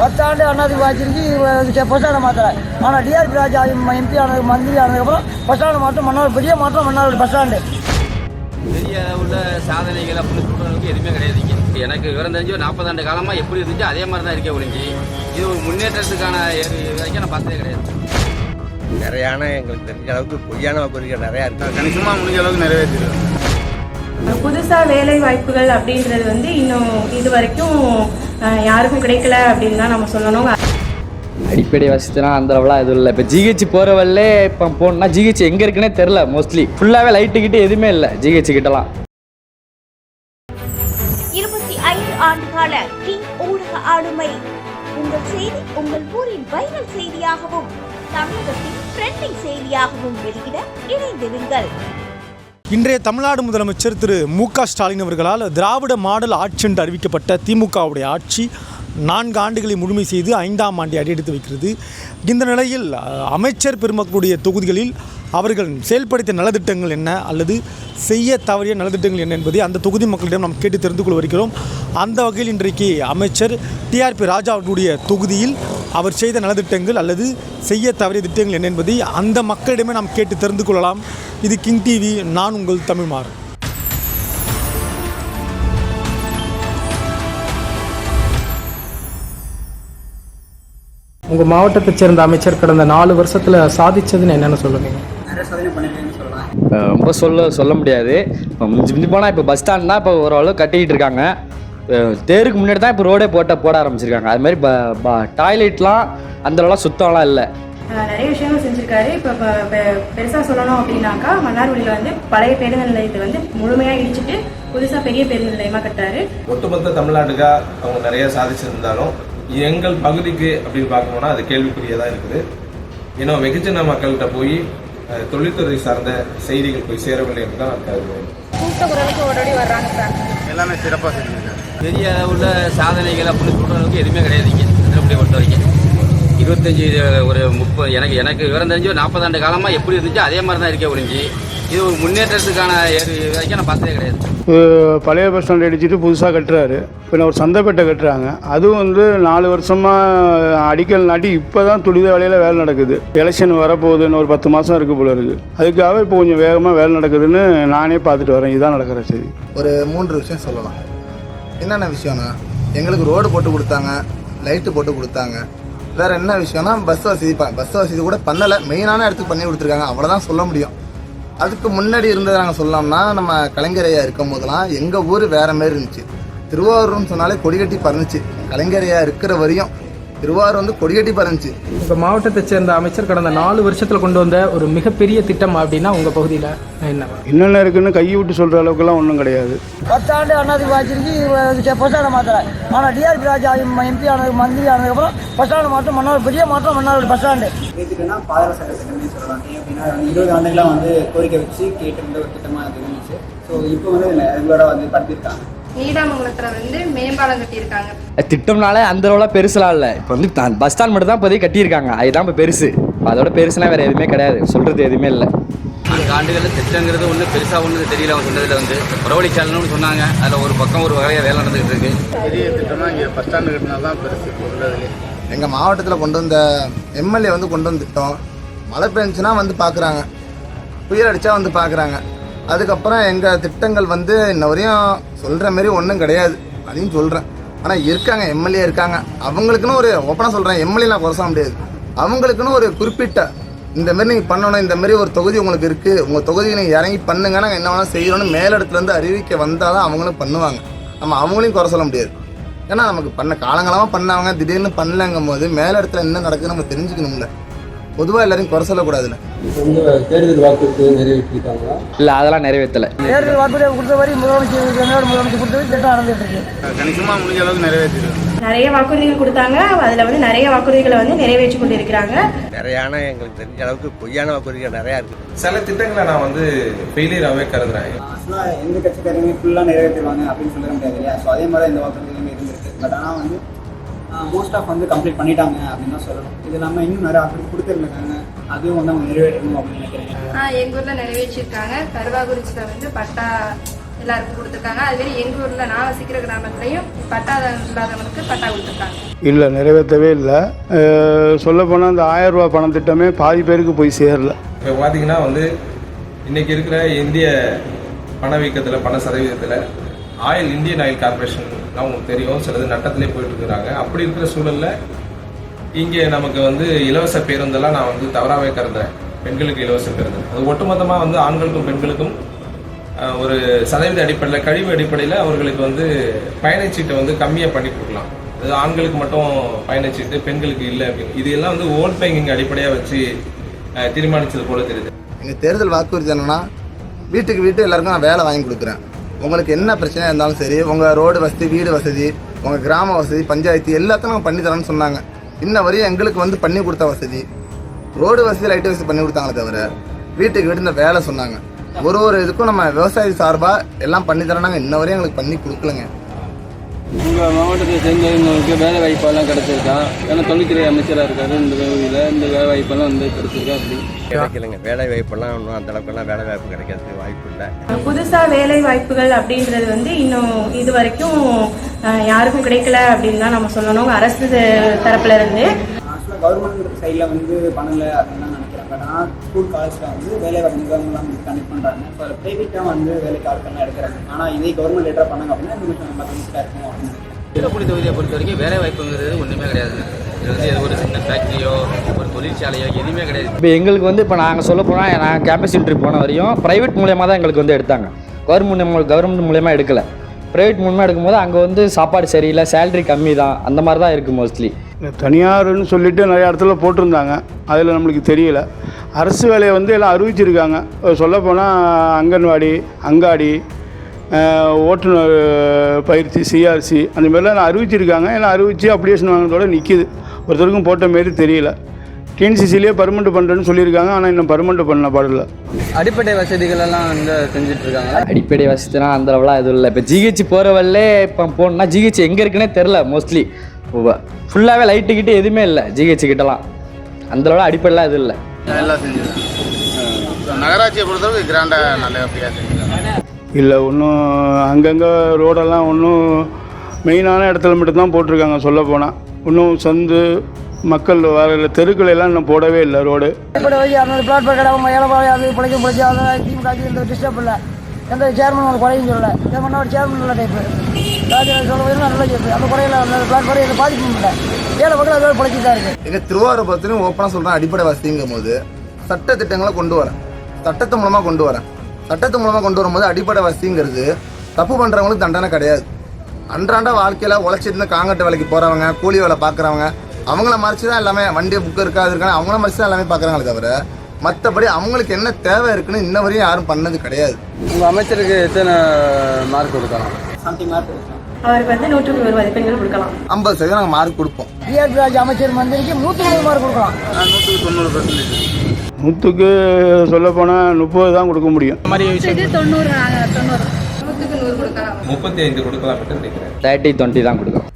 10 ஆண்டு அண்ணாதிமுக ஆட்சிக்கு பஸ் ஸ்டாண்டை மாற்றுறாரு. ஆனால் டிஆர்பி ராஜா எம்பி ஆனது மந்திரி ஆனதுக்கப்புறம் பஸ் ஸ்டாண்டு மாற்றம் மன்னார் பெரிய மாற்றம் மன்னார் பஸ் ஸ்டாண்டு. பெரிய உள்ள சாதனைகள் அப்படின்னு சொல்கிறவங்களுக்கு எதுவுமே கிடையாதுங்க. எனக்கு விவரம் தெரிஞ்சு 40 ஆண்டு காலமாக எப்படி இருந்துச்சு அதே மாதிரி தான் இருக்கே ஒழிஞ்சு இது ஒரு முன்னேற்றத்துக்கான வரைக்கும் நான் பார்த்ததே கிடையாது. நிறையான எங்களுக்கு தெரிஞ்ச அளவுக்கு பொய்யான வாக்குறுதிகள் நிறையா இருக்குது. கணிசமாக முடிஞ்ச அளவுக்கு நிறைவேற்றிடுவோம். புதுசாக வேலை வாய்ப்புகள் அப்படின்றது வந்து இன்னும் இது வரைக்கும் யாருக்கும் கிடைக்கல அப்படின்னு தான் நம்ம சொல்லணும். அடிப்படை வசதினா அந்த அளவுலாம் எதுவும் இல்லை. இப்போ ஜிஹெச் போகிறவல்லே இப்போ போகணுன்னா ஜிஹெச் எங்கே இருக்குன்னே தெரில. மோஸ்ட்லி ஃபுல்லாகவே லைட்டு கிட்டே எதுவுமே இல்லை ஜிஹெச் கிட்டலாம். 25 ஆண்டுகால கிங் ஊடக ஆளுமை. உங்கள் செய்தி உங்கள் ஊரின் வைரல் செய்தியாகவும் தமிழகத்தின் ட்ரெண்டிங் செய்தியாகவும் வெளியிட இணைந்திருங்கள். இன்றைய தமிழ்நாடு முதலமைச்சர் திரு மு.க. ஸ்டாலின் அவர்களால் திராவிட மாடல் ஆட்சி என்று அறிவிக்கப்பட்ட திமுகவுடைய ஆட்சி 4 ஆண்டுகளை முழுமை செய்து 5ஆம் ஆண்டை அடியெடுத்து வைக்கிறது. இந்த நிலையில் அமைச்சர் பெருமக்களுடைய தொகுதிகளில் அவர்கள் செயல்படுத்திய நலத்திட்டங்கள் என்ன அல்லது செய்ய தவறிய நலத்திட்டங்கள் என்ன என்பதை அந்த தொகுதி மக்களிடம் நாம் கேட்டு தெரிந்து கொள்ள வருகிறோம். அந்த வகையில் இன்றைக்கு அமைச்சர் டிஆர்பி ராஜா அவர்களுடைய தொகுதியில் அவர் செய்த நலத்திட்டங்கள் அல்லது செய்ய தவறிய திட்டங்கள் என்ன என்பதை அந்த மக்களிடமே நாம் கேட்டு தெரிந்து கொள்ளலாம். இது கிங் டிவி, நான் உங்கள் தமிழ்மாறன். உங்கள் மாவட்டத்தைச் சேர்ந்த அமைச்சர் கடந்த 4 வருஷத்தில் சாதிச்சதுன்னு என்னென்னு சொல்லுவீங்க? ரொம்ப சொல்ல முடியாது. இப்போ மிஞ்சி போனால் இப்போ பஸ் ஸ்டாண்ட் தான் இப்போ ஓரளவு கட்டிக்கிட்டு இருக்காங்க. தேருக்கு முன்னாடி தான் இப்போ ரோடே போட ஆரம்பிச்சிருக்காங்க. அது மாதிரி டாய்லெட்லாம் அந்தளவுலாம் சுத்தம்லாம் இல்லை. நிறைய விஷயங்கள் செஞ்சுருக்காரு. இப்போ பெருசாக சொல்லணும் அப்படின்னாக்கா மன்னார்குடியில் வந்து பழைய பேருந்து நிலையத்தை வந்து முழுமையாக இடிச்சிட்டு புதுசாக பெரிய பேருந்து நிலையமாக கட்டாரு. ஒட்டுமொத்த தமிழ்நாட்டுக்கா அவங்க நிறைய சாதிச்சிருந்தாலும் எங்கள் பகுதிக்கு அப்படின்னு பார்க்கணும்னா அது கேள்விக்குரியதாக இருக்குது. ஏன்னா வெகுஜன மக்கள்கிட்ட போய் தொழில்துறை சார்ந்த செய்திகள் போய் சேரவில்லை என்று தான் கருதுவேன். எல்லாமே சிறப்பாக செஞ்சுருக்காங்க. பெரிய உள்ள சாதனைகள் அப்படின்னு சொல்கிறவங்களுக்கு எதுவுமே கிடையாதுங்க. திருப்பதியை பொறுத்த வரைக்கும் 25 ஒரு 30 எனக்கு விவரம் தெரிஞ்சு 40 ஆண்டு காலமாக எப்படி இருந்துச்சு அதே மாதிரி தான் இருக்கே ஒழிஞ்சு இது ஒரு முன்னேற்றத்துக்கான வரைக்கும் நான் பார்த்ததே கிடையாது. பழைய பஸ் ஸ்டாண்ட் அடிச்சுட்டு புதுசாக கட்டுறாரு. இப்போ ஒரு சந்தைப்பேட்டை கட்டுறாங்க. அதுவும் வந்து 4 வருஷமாக அடிக்கல் நாட்டி இப்போ தான் துரித வேலையில் வேலை நடக்குது. எலெக்ஷன் வரப்போகுதுன்னு ஒரு 10 மாதம் இருக்குது போல இருக்குது. அதுக்காக இப்போ கொஞ்சம் வேகமாக வேலை நடக்குதுன்னு நானே பார்த்துட்டு வரேன். இதுதான் நடக்கிற சரி. ஒரு 3 விஷயம் சொல்லலாம். என்னென்ன விஷயம்னா, எங்களுக்கு ரோடு போட்டு கொடுத்தாங்க, லைட்டு போட்டு கொடுத்தாங்க. வேறு என்ன விஷயம்னா பஸ் வசதி கூட பண்ணலை. மெயினான இடத்துக்கு பண்ணி கொடுத்துருக்காங்க. அவ்வளோதான் சொல்ல முடியும். அதுக்கு முன்னாடி இருந்தது நாங்கள் சொல்லலாம்னா, நம்ம கலைஞரையா இருக்கும் போதெல்லாம் எங்கள் ஊர் வேறு மாரி இருந்துச்சு. திருவாரூர்னு சொன்னாலே கொடிகட்டி பறந்துச்சு. கலைஞரையா இருக்கிற வரையும் திருவாரூர் வந்து கொடிகட்டி பறந்துச்சு. உங்கள் மாவட்டத்தைச் சேர்ந்த அமைச்சர் கடந்த 4 வருஷத்தில் கொண்டு வந்த ஒரு மிகப்பெரிய திட்டம் அப்படின்னா உங்கள் பகுதியில் என்னென்ன இருக்குன்னு கையை விட்டு சொல்கிற அளவுக்குலாம் ஒன்றும் கிடையாது. 10 ஆண்டு அண்ணாதிமுக ஆட்சிக்கு பஸ் ஸ்டாண்டை மாற்றுறாரு. ஆனால் டிஆர்பி ராஜா எம்பி ஆனது மந்திரி ஆனதுக்கப்புறம் பஸ் ஸ்டாண்டு மாற்றம் மன்னார் பெரிய மாற்றம் மன்னார் பஸ் ஸ்டாண்டு. பேசிட்டுனா பாதாள சட்டத்திட்டம்னு சொல்லலாம். அப்படின்னா 20 ஆண்டுகளாக வந்து கோரிக்கை வச்சு கேட்டு ஒரு திட்டமாக இருந்துச்சு. ஸோ இப்போ வந்து ரெகுலராக வந்து படுத்திருக்காங்க. நீடாமங்கலத்தில் வந்து மேம்பாலம் கட்டியிருக்காங்க. திட்டம்னாலே அந்த அளவுலாம் பெருசுலாம் இல்லை. இப்போ வந்து பஸ் ஸ்டாண்ட் மட்டும் தான் இப்போதைக்கு கட்டியிருக்காங்க. அதுதான் இப்போ பெருசு. அதோட பெருசுலாம் வேறு எதுவுமே கிடையாது. சொல்கிறது எதுவுமே இல்லை. 4 ஆண்டுகளில் திட்டங்கிறது ஒன்று பெருசாக ஒன்று தெரியல. அவங்க சொன்னதில் வந்து புறவழிச்சாலைன்னு சொன்னாங்க. அதில் ஒரு பக்கம் ஒரு வகையாக வேலை நடந்துகிட்டு இருக்கு. பெரிய திட்டம்னா இங்கே பஸ் ஸ்டாண்டு கட்டினா தான் பெருசு உள்ளதுலேயே. எங்கள் மாவட்டத்தில் கொண்டு வந்த எம்எல்ஏ வந்து கொண்டு வந்துட்டோம். மழை பெஞ்சுன்னா வந்து பார்க்குறாங்க, புயல் அடித்தா வந்து பார்க்குறாங்க. அதுக்கப்புறம் எங்கள் திட்டங்கள் வந்து இன்ன வரையும் சொல்கிற மாரி ஒன்றும் கிடையாது. அதையும் சொல்கிறேன். ஆனால் இருக்காங்க, எம்எல்ஏ இருக்காங்க. அவங்களுக்குன்னு ஒரு ஓப்பனாக சொல்கிறேன், எம்எல்ஏ நான் குறை சொல்ல முடியாது. அவங்களுக்குன்னு ஒரு குறிப்பிட்ட இந்த மாரி நீங்கள் பண்ணணும், இந்த மாதிரி ஒரு தொகுதி உங்களுக்கு இருக்குது, உங்கள் தொகுதியை நீங்கள் இறங்கி பண்ணுங்க, நாங்கள் என்ன வேணால் செய்யணும்னு மேலிடத்துலேருந்து அறிவிக்க வந்தால் தான் அவங்களும் பண்ணுவாங்க. நம்ம அவங்களையும் குறை சொல்ல முடியாது. ஏன்னா நமக்கு காலங்காலமாக பண்ணாங்க, திடீர்னு பண்ணலங்கும் போது மேலிடத்துல என்ன நடக்குதுன்னு நம்ம தெரிஞ்சுக்கணும்ல. பொதுவாக எல்லாரையும் குறை சொல்லக்கூடாதுல்ல. தேர்தல் வாக்குறுதி நிறைவேற்றிருக்காங்களா? இல்லை, அதெல்லாம் நிறைவேற்றலை. தேர்தல் வாக்குறுதி கொடுத்த வரை முதலமைச்சர் கொடுத்த வரை திட்டம் நடந்துட்டு இருக்கு. கணிசமாக முடிஞ்ச அளவுக்கு நிறைவேற்றிருக்காங்க. நிறைய வாக்குறுதிகள் கொடுத்தாங்க. அதில் வந்து நிறைய வாக்குறுதிகளை வந்து நிறைவேற்றி கொண்டு இருக்கிறாங்க. நிறையான எங்களுக்கு தெரிஞ்ச அளவுக்கு பொய்யான வாக்குறுதிகள் நிறையா இருக்குது. சில திட்டங்களை நான் வந்து ஃபெயிலியராகவே கருதுறேன். எந்த கட்சிக்காரங்க ஃபுல்லாக நிறைவேற்றுவாங்க அப்படின்னு சொல்ல முடியாது இல்லையா? ஸோ அதே மாதிரி இந்த வாக்குறுதிகளுமே இருந்திருக்கு. பட் ஆனால் வந்து மோஸ்ட் ஆஃப் வந்து கம்ப்ளீட் பண்ணிட்டாங்க அப்படின்னு தான் சொல்லணும். இது இல்லாமல் இன்னும் நிறைய வாக்குறுதி கொடுத்துருக்காங்க. அதுவும் வந்து அவங்க நிறைவேற்றணும் அப்படின்னு நினைக்கிறேன். எங்கள் ஊரில் நிறைவேற்றிருக்காங்க. கருவாகுறிச்சியில் வந்து பட்டா எல்லாருக்கும் கொடுத்துருக்காங்க. அதுமாரி எங்கள் ஊரில் நான் வசிக்கிற கிராமத்துலேயும் பட்டா இல்லாதவங்களுக்கு பட்டா கொடுத்துருக்காங்க. இல்லை, நிறைவேற்றவே இல்லை. சொல்லப்போனால் அந்த 1000 ரூபா பணம் திட்டமே பாதி பேருக்கு போய் சேரல. இப்போ பார்த்தீங்கன்னா வந்து இன்றைக்கி இருக்கிற இந்திய பணவீக்கத்தில் பண சதவீதத்தில் இந்தியன் ஆயில் கார்பரேஷன்லாம் உங்களுக்கு தெரியும், சிலது நட்டத்திலே போயிட்டு இருக்கிறாங்க. அப்படி இருக்கிற சூழலில் இங்கே நமக்கு வந்து இலவச பேருந்தெல்லாம் நான் வந்து தவறாகவே கருதுறேன். பெண்களுக்கு இலவச பேருந்து அது ஒட்டுமொத்தமாக வந்து ஆண்களுக்கும் பெண்களுக்கும் ஒரு சதவீத அடிப்படையில் கழிவு அடிப்படையில் அவர்களுக்கு வந்து பயணச்சீட்டை வந்து கம்மியாக பண்ணி கொடுக்கலாம். அது ஆண்களுக்கு மட்டும் பயணச்சீட்டு, பெண்களுக்கு இல்லை அப்படின்னு. இது எல்லாம் வந்து ஓட் பேங்கிங் அடிப்படையாக வச்சு தீர்மானித்தது போல தெரியுது. எங்கள் தேர்தல் வாக்குறுதி என்னென்னா, வீட்டுக்கு எல்லாருக்கும் நான் வேலை வாங்கி கொடுக்குறேன். உங்களுக்கு என்ன பிரச்சனையாக இருந்தாலும் சரி, உங்கள் ரோடு வசதி, வீடு வசதி, உங்கள் கிராம வசதி, பஞ்சாயத்து எல்லாத்தையும் நாங்கள் பண்ணி தரேன்னு சொன்னாங்க. இன்ன வரையும் எங்களுக்கு வந்து பண்ணி கொடுத்த வசதி ரோடு வசதி, லைட் வசதி பண்ணி கொடுத்தாங்களே தவிர வீட்டுக்கு இந்த வேலை சொன்னாங்க. ஒரு இதுக்கும் நம்ம விவசாயி சார்பாக எல்லாம் பண்ணி தரோம். இன்ன வரையும் எங்களுக்கு பண்ணி கொடுக்கலங்க. உங்கள் மாவட்டத்தை சேர்ந்தவங்களுக்கு வேலை வாய்ப்பெல்லாம் கிடச்சிருக்கா? ஏன்னா தொழில்துறை அமைச்சராக இருக்காரு, இந்த பகுதியில் இந்த வேலை வாய்ப்பெல்லாம் வந்து கிடச்சிருக்கா? அப்படி கிடைக்கலங்க. வேலை வாய்ப்பெல்லாம் ஒன்றும் அந்த அளவுக்குலாம் வேலை வாய்ப்பு கிடைக்கிறதுக்கு வாய்ப்பு இல்லை. புதுசாக வேலை வாய்ப்புகள் அப்படின்றது வந்து இன்னும் இது வரைக்கும் யாருக்கும் கிடைக்கல அப்படின்னு தான் நம்ம சொல்லணும், அரசு தரப்புல இருந்து. ஆக்சுவலாக கவர்மெண்ட் சைடில் வந்து பண்ணலை அப்படின்னு தான் நினைக்கிறேன். பட் ஆனால் ஸ்கூல் காலேஜில் வந்து வேலை நிறுவனங்கள்லாம் வந்து கனெக்ட் பண்ணுறாங்க. ஸோ அது ப்ரைவேட்டாக வந்து வேலைக்கு ஆட்கள்லாம் எடுக்கிறாங்க. ஆனால் இதே கவர்மெண்ட் லெட்டராக பண்ணாங்க அப்படின்னா இன்னும் கொஞ்சம் நம்ம ஈஸியாக இருக்கும் அப்படின்னு நினைக்கிறேன். திருப்பூர் தொகுதியை பொறுத்த வரைக்கும் வேலை வாய்ப்புங்கிறது ஒன்றுமே கிடையாது. இது வந்து ஒரு சின்ன ஃபேக்ட்ரியோ ஒரு தொழிற்சாலையோ எதுவுமே கிடையாது. இப்போ எங்களுக்கு வந்து இப்போ நாங்கள் சொல்ல போனால் நாங்கள் கேம்பஸ் இன்டர்வியூ போன வரையும் ப்ரைவேட் மூலியமாக தான் எங்களுக்கு வந்து எடுத்தாங்க. கவர்மெண்ட் மூலியமாக எடுக்கலை. ப்ரைவேட் மூலமாக எடுக்கும்போது அங்கே வந்து சாப்பாடு சரியில்லை, சேலரி கம்மி தான், அந்த மாதிரி தான் இருக்குது மோஸ்ட்லி. தனியார்னு சொல்லிட்டு நிறைய இடத்துல போட்டிருந்தாங்க, அதில் நம்மளுக்கு தெரியல. அரசு வேலையை வந்து எல்லாம் அறிவிச்சிருக்காங்க. சொல்லப்போனால் அங்கன்வாடி, அங்காடி, ஓட்டுநர் பயிற்சி, சிஆர்சி அந்த மாதிரிலாம் அறிவிச்சிருக்காங்க. எல்லாம் அறிவித்து அப்ளிகேஷன் வாங்கினதோட நிற்கிது. ஒருத்தருக்கும் போட்ட மாரி தெரியல. டிஎன்சிசிலேயே பர்மனெண்ட் பண்ணுறேன்னு சொல்லியிருக்காங்க, ஆனால் இன்னும் பர்மனெண்ட் பண்ண பாடல. அடிப்படை வசதிகள் எல்லாம் வந்து செஞ்சுட்டு இருக்காங்க. அடிப்படை வசதினா அந்த அளவுலாம் எதுவும் இல்லை. இப்போ ஜிஹெச் போகிற வரலே இப்போ போகணுன்னா ஜிஹெச் எங்கே இருக்குன்னே தெரில. மோஸ்ட்லி ஃபுல்லாகவே லைட்டு கிட்ட எதுவுமே இல்லை ஜிஹெச் கிட்டலாம். அந்தளவுலாம் அடிப்படைலாம் எதுவும் இல்லை. நல்லா செஞ்சுருக்காங்க. நகராட்சியை பொறுத்தளவுக்கு கிராண்டாக நல்லபடியாக செஞ்சுருக்காங்க. இல்லை, ஒன்றும் அங்கங்கே ரோடெல்லாம் ஒன்றும் மெயினான இடத்துல மட்டும்தான் போட்டிருக்காங்க. சொல்லப்போனால் இன்னும் சந்து மக்கள் வர தெருக்கள் எல்லாம் இன்னும் போடவே இல்லை ரோடு. இப்போ வழி அந்த பிளாட்ஃபார்ம் கடை ஏழை அது பிழைச்சி அதனால் திமுக டிஸ்டர்ப் இல்லை. எந்த சேர்மன் ஒரு குறையும் சொல்லலை. சேர்மன்னா ஒரு சேர்மன் நல்ல டைப்பு சொல்ல போதுன்னா நல்ல டைப்பு. அந்த குறையில் அந்த பிளாட்ஃபார்ம் இதில் பாதிக்க முடியல. ஏழை மக்கள் அதோட பிழைச்சி தான் இருக்குது. எங்கள் திருவாரூர் பற்றியும் ஓப்பனாக சொல்கிறேன், அடிப்படை வசதிங்கும் போது சட்ட திட்டங்களை கொண்டு வரேன். சட்டத்து மூலமாக கொண்டு வரேன். சட்டத்து மூலமாக கொண்டு வரும்போது அடிப்படை வசதிங்கிறது தப்பு பண்ணுறவங்களுக்கு தண்டனை கிடையாது. அன்றாண்ட வாழ்க்கையில் உழைச்சிட்டு காங்கட்டு வேலைக்கு போகிறவங்க, கூலி வேலை பார்க்குறவங்க, அவங்கள மறைச்சி தான் எல்லாமே வண்டி புக்கு இருக்காது இருக்காங்க, அவங்கள மறைச்சி தான் எல்லாமே பார்க்குறாங்களே தவிர மற்றபடி அவங்களுக்கு என்ன தேவை இருக்குன்னு இன்ன வரையும் யாரும் பண்ணது கிடையாது. உங்கள் அமைச்சருக்கு எத்தனை மார்க் கொடுக்கலாம்? சம்திங் மார்க் கொடுக்கலாம். அவருக்கு வந்து 100க்கு 100 மதிப்பெண்கள் கொடுக்கலாம். 50% நாங்கள் மார்க் கொடுப்போம். டிஆர்பி ராஜ் அமைச்சர் மந்திரிக்கு 100 மார்க் கொடுக்கலாம். 100% 100க்கு சொல்லப்போனால் 30 தான் கொடுக்க முடியும். 90 100க்கு 100 கொடுக்கலாம். 35 கொடுக்கலாம் மட்டும் நினைக்கிறேன். 30-20 தான் கொடுக்கலாம்.